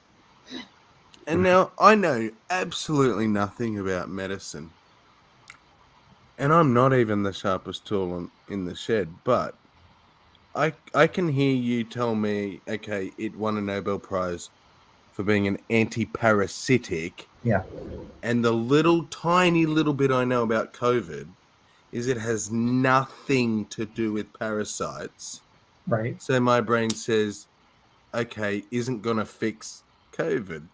And now I know absolutely nothing about medicine. And I'm not even the sharpest tool in the shed, but I can hear you tell me, okay, it won a Nobel Prize for being an anti-parasitic. Yeah. And the tiny little bit I know about COVID is it has nothing to do with parasites. Right. So my brain says, okay, isn't going to fix COVID.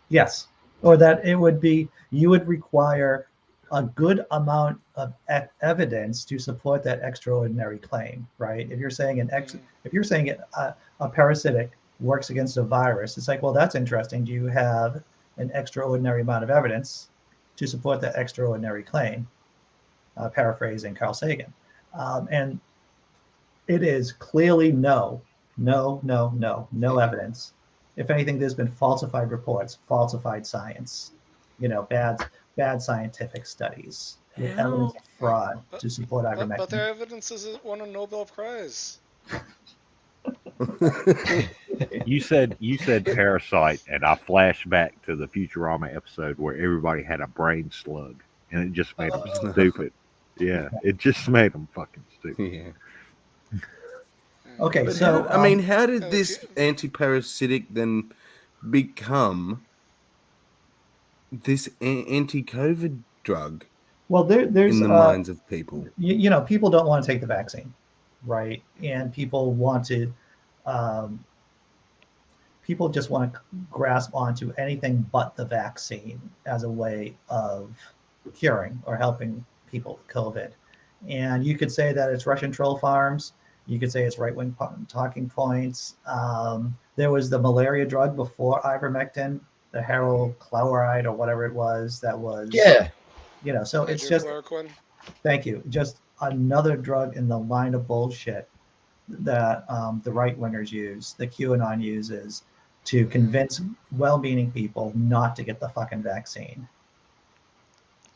Yes. Or that it would be, you would require a good amount of evidence to support that extraordinary claim, right? If you're saying a parasitic works against a virus, it's like, well, that's interesting. Do you have an extraordinary amount of evidence to support that extraordinary claim? Paraphrasing Carl Sagan. And it is clearly no evidence. If anything, there's been falsified reports, falsified science, bad scientific studies with evidence of fraud to support ivermectin. But their evidence is it won a Nobel Prize. You said parasite, and I flashed back to the Futurama episode where everybody had a brain slug, and it just made them stupid. Yeah, it just made them fucking stupid. Yeah. Okay, But so how did this anti-parasitic then become this anti-COVID drug Well, there's in the minds of people. you know, people don't want to take the vaccine, right? And people want to, people just want to grasp onto anything but the vaccine as a way of curing or helping people with COVID. And you could say that it's Russian troll farms. You could say it's right-wing talking points. There was the malaria drug before ivermectin, the hydrochloride or whatever it was. That was, Yeah. you know. So it's just, Hydrochloroquine. thank you, just another drug in the line of bullshit that the right-wingers use, the QAnon uses, to convince well-meaning people not to get the fucking vaccine.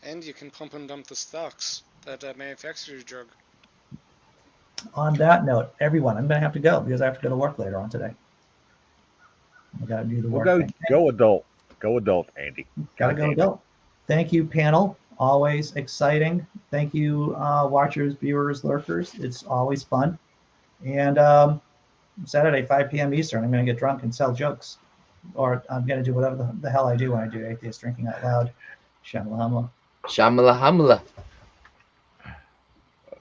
And you can pump and dump the stocks that manufacture your drug. On that note, everyone, I'm going to have to go because I have to go to work later on today. I got to do the Well, work thing. go adult, Andy. Gotta go adult. Thank you, panel. Always exciting. Thank you, watchers, viewers, lurkers. It's always fun. And Saturday, 5 p.m. Eastern, I'm going to get drunk and sell jokes. Or I'm going to do whatever the hell I do when I do Atheist Drinking Out Loud. Shamala. Shamala hamala.